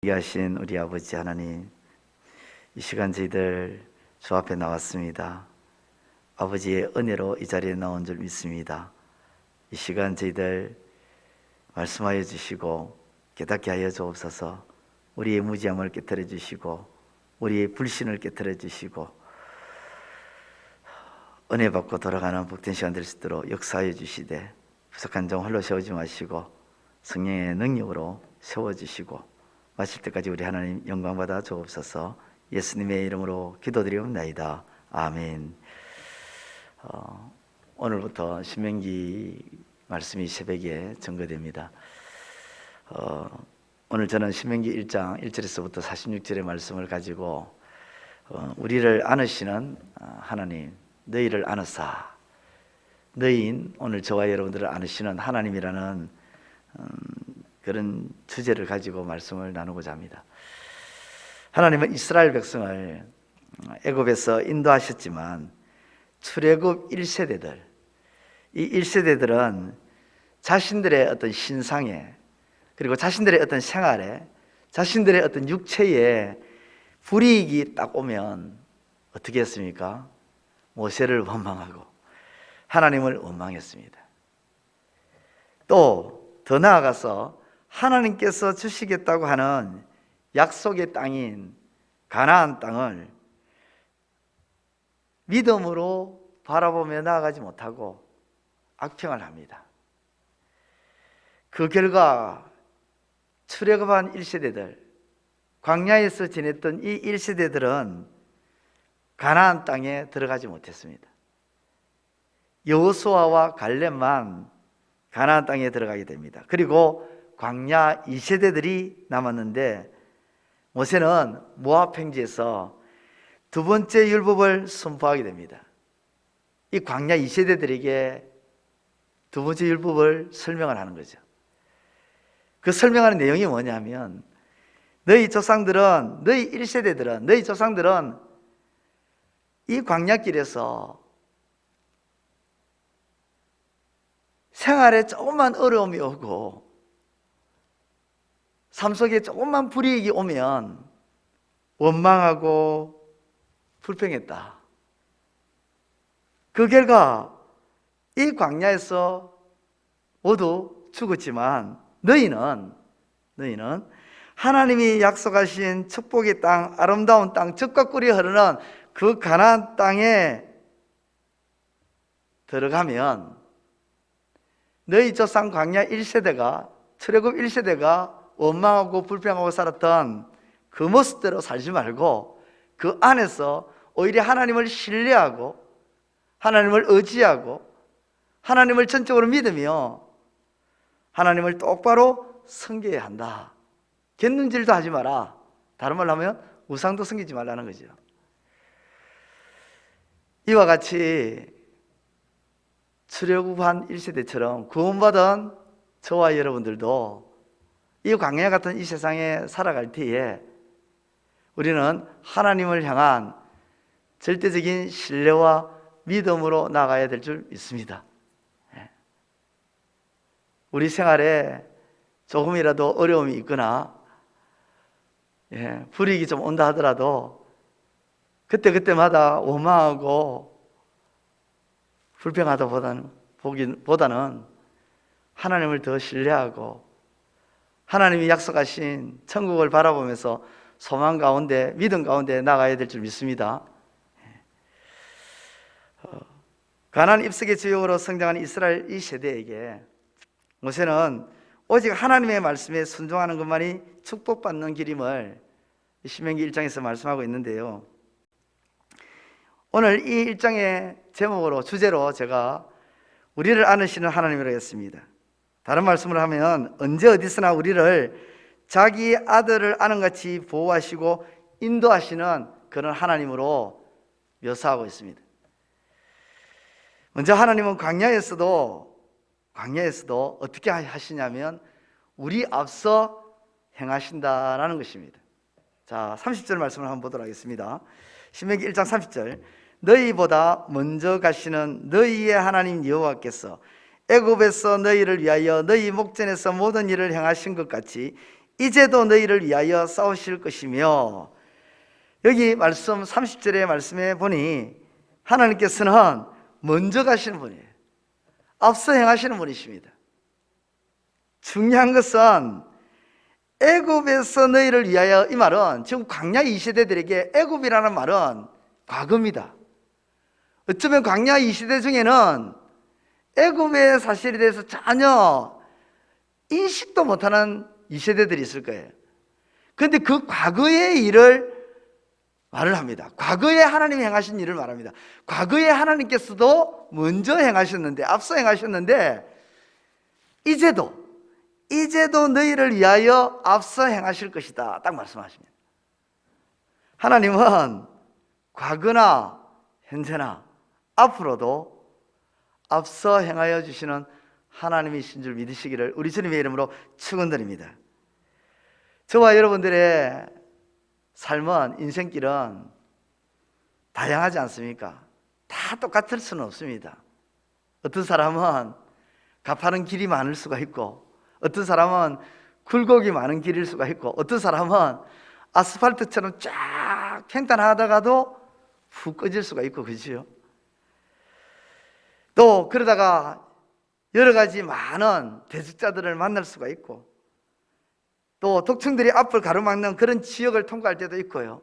귀하신 우리 아버지 하나님, 이 시간 저희들 주 앞에 나왔습니다. 아버지의 은혜로 이 자리에 나온 줄 믿습니다. 이 시간 저희들 말씀하여 주시고 깨닫게 하여 주옵소서. 우리의 무지함을 깨뜨려 주시고 우리의 불신을 깨뜨려 주시고 은혜 받고 돌아가는 복된 시간 될 수 있도록 역사하여 주시되, 부족한 종 홀로 세우지 마시고 성령의 능력으로 세워주시고 마칠 때까지 우리 하나님 영광 받아 주옵소서. 예수님의 이름으로 기도드리옵나이다. 아멘. 오늘부터 신명기 말씀이 새벽에 전거됩니다. 오늘 저는 신명기 1장 1절에서부터 46절의 말씀을 가지고 우리를 안으시는 하나님, 너희를 안으사, 너희인 오늘 저와 여러분들을 안으시는 하나님이라는 그런 주제를 가지고 말씀을 나누고자 합니다. 하나님은 이스라엘 백성을 애굽에서 인도하셨지만 출애굽 1세대들, 이 1세대들은 자신들의 어떤 신상에, 그리고 자신들의 어떤 생활에, 자신들의 어떤 육체에 불이익이 딱 오면 어떻게 했습니까? 모세를 원망하고 하나님을 원망했습니다. 또 더 나아가서 하나님께서 주시겠다고 하는 약속의 땅인 가나안 땅을 믿음으로 바라보며 나아가지 못하고 악평을 합니다. 그 결과 출애굽한 1세대들, 광야에서 지냈던 이 1세대들은 가나안 땅에 들어가지 못했습니다. 여호수아와 갈렙만 가나안 땅에 들어가게 됩니다. 그리고 광야 2세대들이 남았는데 모세는 모압 평지에서 두 번째 율법을 선포하게 됩니다. 이 광야 2세대들에게 두 번째 율법을 설명을 하는 거죠. 그 설명하는 내용이 뭐냐면, 너희 조상들은, 너희 1세대들은, 너희 조상들은 이 광야길에서 생활에 조금만 어려움이 오고 삶 속에 조금만 불이익이 오면 원망하고 불평했다. 그 결과 이 광야에서 모두 죽었지만 너희는 하나님이 약속하신 축복의 땅, 아름다운 땅, 젖과 꿀이 흐르는 그 가나안 땅에 들어가면 너희 조상 광야 1세대가, 출애굽 1세대가 원망하고 불평하고 살았던 그 모습대로 살지 말고 그 안에서 오히려 하나님을 신뢰하고 하나님을 의지하고 하나님을 전적으로 믿으며 하나님을 똑바로 섬겨야 한다. 겟눈질도 하지 마라. 다른 말로 하면 우상도 섬기지 말라는 거죠. 이와 같이 출애굽한 1세대처럼 구원받은 저와 여러분들도 이 광야 같은 이 세상에 살아갈 때에 우리는 하나님을 향한 절대적인 신뢰와 믿음으로 나가야 될 줄 믿습니다. 우리 생활에 조금이라도 어려움이 있거나 불이익이 좀 온다 하더라도 그때마다 원망하고 불평하다 보다는 하나님을 더 신뢰하고 하나님이 약속하신 천국을 바라보면서 소망 가운데, 믿음 가운데 나가야 될 줄 믿습니다. 가나안 입성의 지역으로 성장한 이스라엘 이 세대에게 모세는 오직 하나님의 말씀에 순종하는 것만이 축복받는 길임을 신명기 1장에서 말씀하고 있는데요. 오늘 이 1장의 제목으로, 주제로 제가 우리를 안으시는 하나님이라고 했습니다. 다른 말씀을 하면 언제 어디서나 우리를 자기 아들을 아는 같이 보호하시고 인도하시는 그런 하나님으로 묘사하고 있습니다. 먼저 하나님은 광야에서도 어떻게 하시냐면 우리 앞서 행하신다라는 것입니다. 자, 30절 말씀을 한번 보도록 하겠습니다. 신명기 1장 30절. 너희보다 먼저 가시는 너희의 하나님 여호와께서 애굽에서 너희를 위하여 너희 목전에서 모든 일을 행하신 것 같이 이제도 너희를 위하여 싸우실 것이며, 여기 말씀 30절의 말씀에 보니 하나님께서는 먼저 가시는 분이에요. 앞서 행하시는 분이십니다. 중요한 것은 애굽에서 너희를 위하여, 이 말은 지금 광야 이 세대들에게 애굽이라는 말은 과거입니다. 어쩌면 광야 이 세대 중에는 애굽의 사실에 대해서 전혀 인식도 못하는 이 세대들이 있을 거예요. 그런데 그 과거의 일을 말을 합니다. 과거에 하나님이 행하신 일을 말합니다. 과거에 하나님께서도 먼저 행하셨는데, 앞서 행하셨는데, 이제도 너희를 위하여 앞서 행하실 것이다, 딱 말씀하십니다. 하나님은 과거나 현재나 앞으로도 앞서 행하여 주시는 하나님이신 줄 믿으시기를 우리 주님의 이름으로 축원드립니다. 저와 여러분들의 삶은, 인생길은 다양하지 않습니까? 다 똑같을 수는 없습니다. 어떤 사람은 가파른 길이 많을 수가 있고, 어떤 사람은 굴곡이 많은 길일 수가 있고, 어떤 사람은 아스팔트처럼 쫙 평탄하다가도 훅 꺼질 수가 있고, 그렇죠? 또 그러다가 여러 가지 많은 대적자들을 만날 수가 있고, 또 독충들이 앞을 가로막는 그런 지역을 통과할 때도 있고요.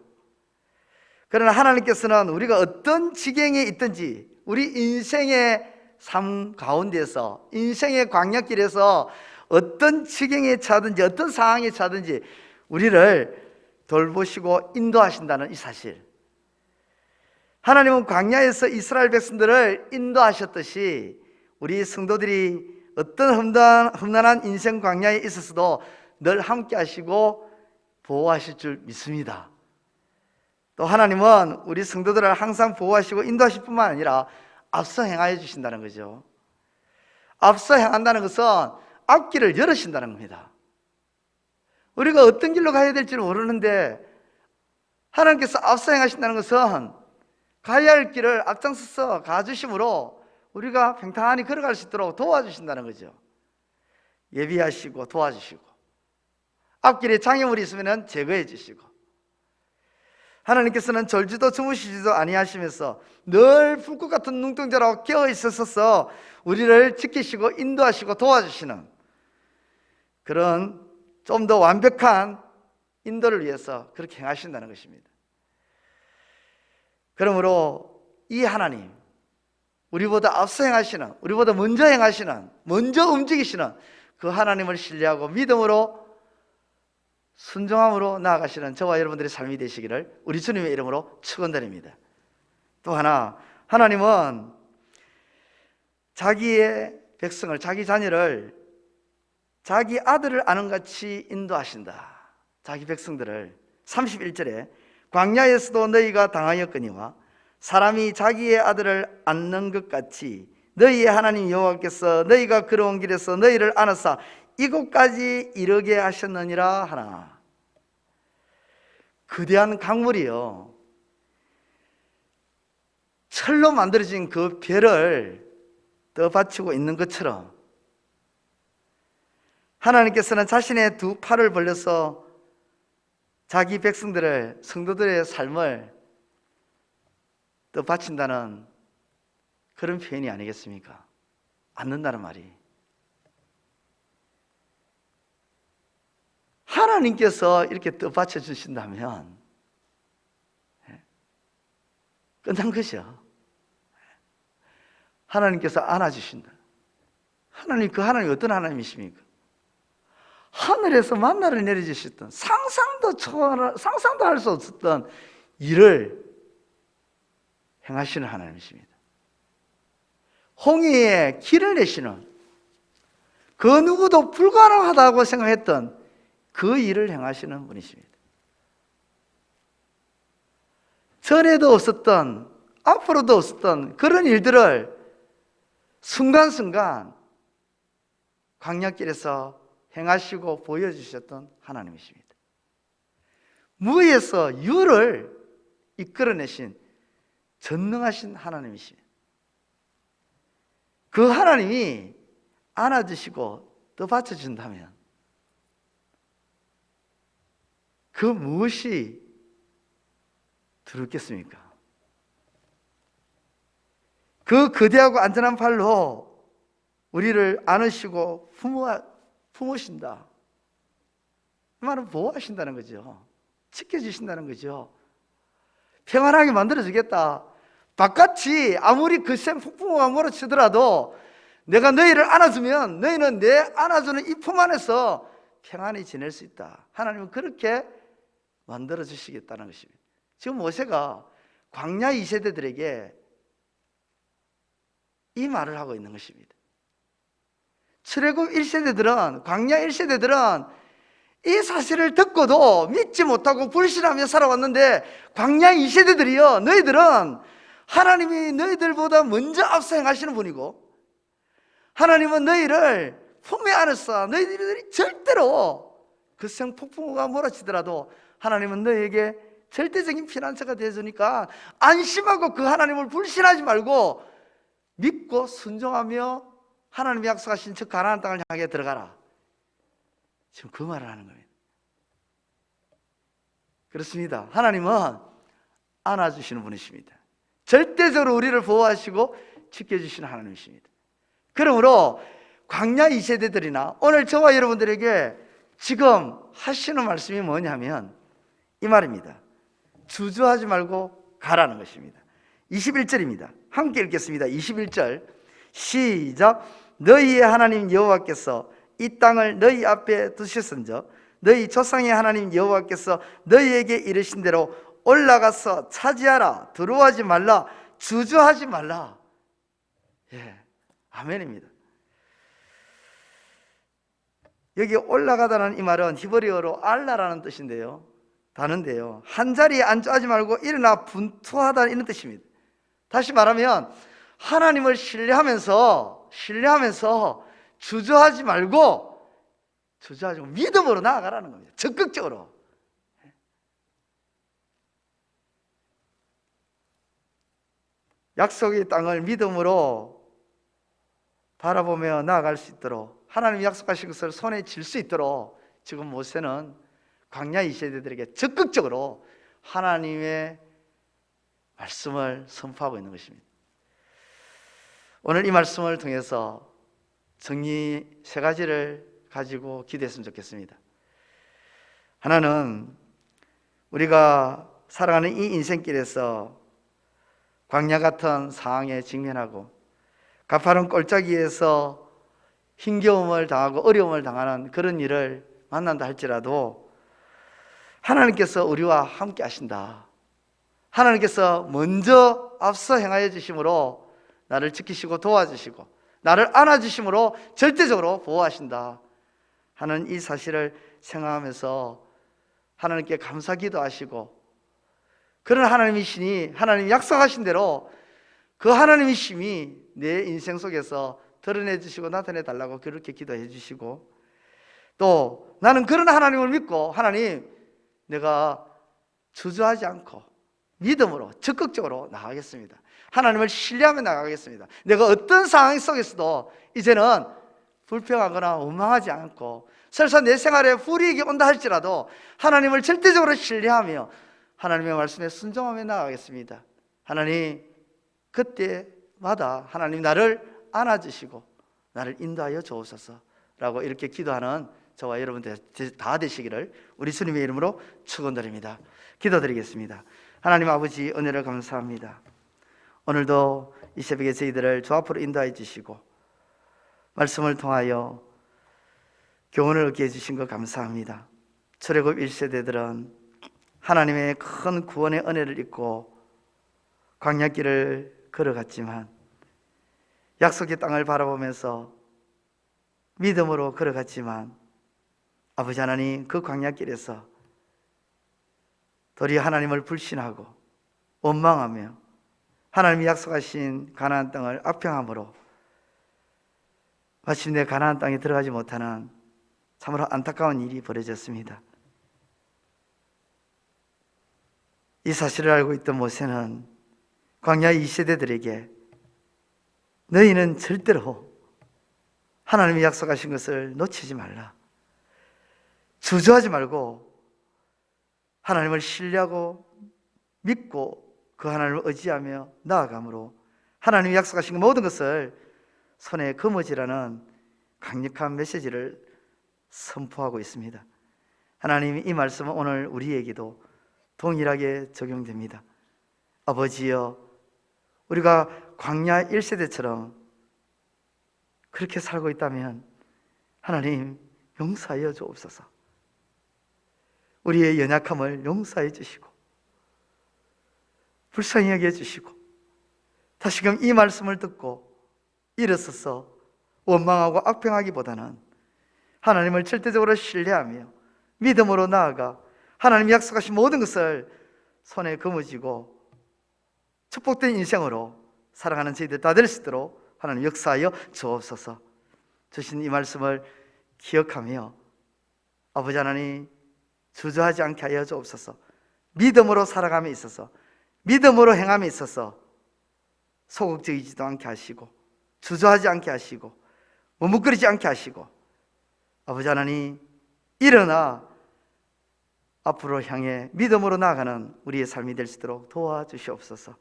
그러나 하나님께서는 우리가 어떤 지경에 있든지, 우리 인생의 삶 가운데서, 인생의 광야길에서 어떤 지경에 처하든지, 어떤 상황에 처하든지 우리를 돌보시고 인도하신다는 이 사실. 하나님은 광야에서 이스라엘 백성들을 인도하셨듯이 우리 성도들이 어떤 험난한 인생 광야에 있어서도 늘 함께 하시고 보호하실 줄 믿습니다. 또 하나님은 우리 성도들을 항상 보호하시고 인도하실 뿐만 아니라 앞서 행하여 주신다는 거죠. 앞서 행한다는 것은 앞길을 열으신다는 겁니다. 우리가 어떤 길로 가야 될지는 모르는데 하나님께서 앞서 행하신다는 것은 가야 할 길을 앞장서서 가주심으로 우리가 평탄히 걸어갈 수 있도록 도와주신다는 거죠. 예비하시고 도와주시고, 앞길에 장애물이 있으면 제거해 주시고, 하나님께서는 졸지도 주무시지도 아니하시면서 늘 불꽃 같은 눈동자로 깨어 있으셔서 우리를 지키시고 인도하시고 도와주시는 그런 좀 더 완벽한 인도를 위해서 그렇게 행하신다는 것입니다. 그러므로 이 하나님, 우리보다 앞서 행하시는, 우리보다 먼저 행하시는, 먼저 움직이시는 그 하나님을 신뢰하고 믿음으로, 순종함으로 나아가시는 저와 여러분들의 삶이 되시기를 우리 주님의 이름으로 축원드립니다. 또 하나, 하나님은 자기의 백성을, 자기 자녀를 자기 아들을 아는 같이 인도하신다. 자기 백성들을 31절에 광야에서도 너희가 당하였거니와 사람이 자기의 아들을 안는 것 같이 너희의 하나님 여호와께서 너희가 걸어온 길에서 너희를 안으사 이곳까지 이르게 하셨느니라 하나. 거대한 강물이요, 철로 만들어진 그 별을 떠받치고 있는 것처럼 하나님께서는 자신의 두 팔을 벌려서 자기 백성들을, 성도들의 삶을 떠받친다는 그런 표현이 아니겠습니까? 안는다는 말이. 하나님께서 이렇게 떠받쳐 주신다면 끝난 것이요. 하나님께서 안아주신다. 하나님, 그 하나님이 어떤 하나님이십니까? 하늘에서 만나를 내려주셨던, 상상도 할 수 없었던 일을 행하시는 하나님이십니다. 홍해에 길을 내시는, 그 누구도 불가능하다고 생각했던 그 일을 행하시는 분이십니다. 전에도 없었던, 앞으로도 없었던 그런 일들을 순간순간 광야길에서 행하시고 보여주셨던 하나님이십니다. 무에서 유를 이끌어내신 전능하신 하나님이십니다. 그 하나님이 안아주시고 떠받쳐준다면 그 무엇이 두렵겠습니까? 그 거대하고 안전한 팔로 우리를 안으시고 품으신다. 이 말은 보호하신다는 거죠. 지켜주신다는 거죠. 평안하게 만들어주겠다. 바깥이 아무리 거센 폭풍우가 몰아치더라도 내가 너희를 안아주면 너희는 내 안아주는 이 품 안에서 평안히 지낼 수 있다. 하나님은 그렇게 만들어주시겠다는 것입니다. 지금 모세가 광야 2세대들에게 이 말을 하고 있는 것입니다. 출애굽 1세대들은, 광야 1세대들은 이 사실을 듣고도 믿지 못하고 불신하며 살아왔는데, 광야 2세대들이요, 너희들은 하나님이 너희들보다 먼저 앞서 행하시는 분이고, 하나님은 너희를 품에 안에서 너희들이 절대로 거센 폭풍우가 몰아치더라도 하나님은 너희에게 절대적인 피난처가 되어주니까 안심하고 그 하나님을 불신하지 말고 믿고 순종하며 하나님이 약속하신 저 가나안 땅을 향해 들어가라. 지금 그 말을 하는 겁니다. 그렇습니다. 하나님은 안아주시는 분이십니다. 절대적으로 우리를 보호하시고 지켜주시는 하나님이십니다. 그러므로 광야 2세대들이나 오늘 저와 여러분들에게 지금 하시는 말씀이 뭐냐면 이 말입니다. 주저하지 말고 가라는 것입니다. 21절입니다. 함께 읽겠습니다. 21절 시작. 너희의 하나님 여호와께서 이 땅을 너희 앞에 두셨은저 너희 조상의 하나님 여호와께서 너희에게 이르신 대로 올라가서 차지하라. 두려워하지 말라. 주저하지 말라. 예, 아멘입니다. 여기 올라가다는 이 말은 히브리어로 알라라는 뜻인데요, 다른데요, 한 자리에 앉아하지 말고 일어나 분투하다 이런 뜻입니다. 다시 말하면 하나님을 신뢰하면서 주저하지 말고 믿음으로 나아가라는 겁니다. 적극적으로. 약속의 땅을 믿음으로 바라보며 나아갈 수 있도록, 하나님이 약속하신 것을 손에 쥘 수 있도록 지금 모세는 광야 2세대들에게 적극적으로 하나님의 말씀을 선포하고 있는 것입니다. 오늘 이 말씀을 통해서 정리 3가지를 가지고 기도했으면 좋겠습니다. 하나는 우리가 살아가는 이 인생길에서 광야 같은 상황에 직면하고 가파른 골짜기에서 힘겨움을 당하고 어려움을 당하는 그런 일을 만난다 할지라도 하나님께서 우리와 함께 하신다. 하나님께서 먼저 앞서 행하여 주심으로 나를 지키시고 도와주시고 나를 안아주심으로 절대적으로 보호하신다 하는 이 사실을 생각하면서 하나님께 감사 기도하시고, 그런 하나님이시니 하나님이 약속하신 대로 그 하나님이심이 내 인생 속에서 드러내 주시고 나타내 달라고 그렇게 기도해 주시고, 또 나는 그런 하나님을 믿고 하나님 내가 주저하지 않고 믿음으로 적극적으로 나가겠습니다. 하나님을 신뢰하며 나가겠습니다. 내가 어떤 상황 속에서도 이제는 불평하거나 원망하지 않고 설사 내 생활에 불이익이 온다 할지라도 하나님을 절대적으로 신뢰하며 하나님의 말씀에 순종하며 나가겠습니다. 하나님 그때마다 하나님 나를 안아주시고 나를 인도하여 주옵소서라고 이렇게 기도하는 저와 여러분들 다 되시기를 우리 주님의 이름으로 축원드립니다. 기도드리겠습니다. 하나님 아버지, 은혜를 감사합니다. 오늘도 이 새벽에 저희들을 주 앞으로 인도해 주시고 말씀을 통하여 교훈을 얻게 해주신 것 감사합니다. 출애굽 1세대들은 하나님의 큰 구원의 은혜를 잊고 광야길을 걸어갔지만 약속의 땅을 바라보면서 믿음으로 걸어갔지만 아버지 하나님 그 광야길에서 도리어 하나님을 불신하고 원망하며 하나님이 약속하신 가나안 땅을 악평함으로 마침내 가나안 땅에 들어가지 못하는 참으로 안타까운 일이 벌어졌습니다. 이 사실을 알고 있던 모세는 광야 2세대들에게 너희는 절대로 하나님이 약속하신 것을 놓치지 말라, 주저하지 말고 하나님을 신뢰하고 믿고 그 하나님을 의지하며 나아감으로 하나님이 약속하신 모든 것을 손에 거머쥐라는 강력한 메시지를 선포하고 있습니다. 하나님이 이 말씀은 오늘 우리에게도 동일하게 적용됩니다. 아버지여, 우리가 광야 1세대처럼 그렇게 살고 있다면 하나님 용서하여 주옵소서. 우리의 연약함을 용서해 주시고 불쌍히 여겨 주시고 다시금 이 말씀을 듣고 일어서서 원망하고 악평하기보다는 하나님을 절대적으로 신뢰하며 믿음으로 나아가 하나님이 약속하신 모든 것을 손에 거머쥐고 축복된 인생으로 살아가는 저희들 다 될 수 있도록 하나님 역사하여 주옵소서. 주신 이 말씀을 기억하며 아버지 하나님 주저하지 않게 하여 주옵소서. 믿음으로 살아감에 있어서, 믿음으로 행함에 있어서 소극적이지도 않게 하시고 주저하지 않게 하시고 머뭇거리지 않게 하시고 아버지 하나님 일어나 앞으로 향해 믿음으로 나아가는 우리의 삶이 될 수 있도록 도와주시옵소서.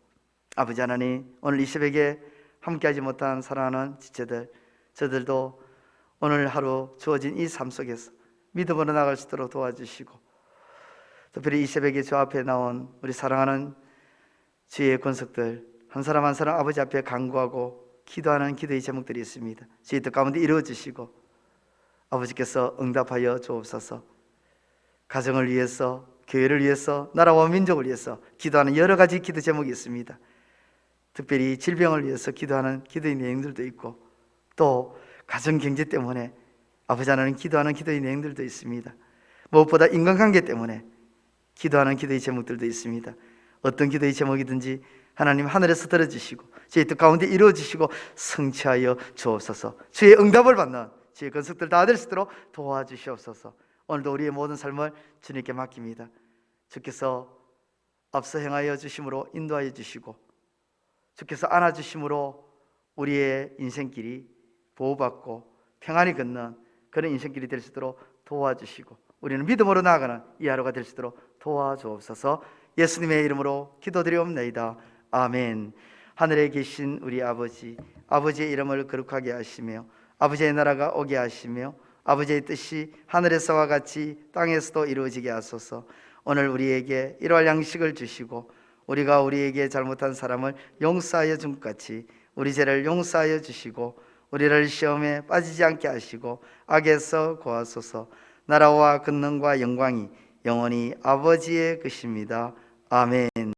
아버지 하나님, 오늘 이 새벽에 함께하지 못한 사랑하는 지체들, 저들도 오늘 하루 주어진 이 삶 속에서 믿음으로 나아갈 수 있도록 도와주시고, 특별히 이 새벽에 저 앞에 나온 우리 사랑하는 주의 권속들 한 사람 한 사람 아버지 앞에 간구하고 기도하는 기도의 제목들이 있습니다. 저희 뜻 가운데 이루어주시고 아버지께서 응답하여 주옵소서. 가정을 위해서, 교회를 위해서, 나라와 민족을 위해서 기도하는 여러 가지 기도 제목이 있습니다. 특별히 질병을 위해서 기도하는 기도의 내용들도 있고, 또 가정 경제 때문에 아버지 하나님 기도하는 기도의 내용들도 있습니다. 무엇보다 인간관계 때문에 기도하는 기도의 제목들도 있습니다. 어떤 기도의 제목이든지 하나님 하늘에서 들어주시고 저희 뜻 가운데 이루어주시고 성취하여 주옵소서. 주의 응답을 받는 주의 건석들 다 될 수 있도록 도와주시옵소서. 오늘도 우리의 모든 삶을 주님께 맡깁니다. 주께서 앞서 행하여 주심으로 인도하여 주시고 주께서 안아주심으로 우리의 인생길이 보호받고 평안히 걷는 그런 인생길이 될 수 있도록 도와주시고 우리는 믿음으로 나아가는 이 하루가 될 수 있도록 도와주옵소서. 예수님의 이름으로 기도드리옵나이다. 아멘. 하늘에 계신 우리 아버지, 아버지의 이름을 거룩하게 하시며 아버지의 나라가 오게 하시며 아버지의 뜻이 하늘에서와 같이 땅에서도 이루어지게 하소서. 오늘 우리에게 일용할 양식을 주시고 우리가 우리에게 잘못한 사람을 용서하여 준 것 같이 우리 죄를 용서하여 주시고 우리를 시험에 빠지지 않게 하시고 악에서 구하소서. 나라와 권능과 영광이 영원히 아버지의 것입니다. 아멘.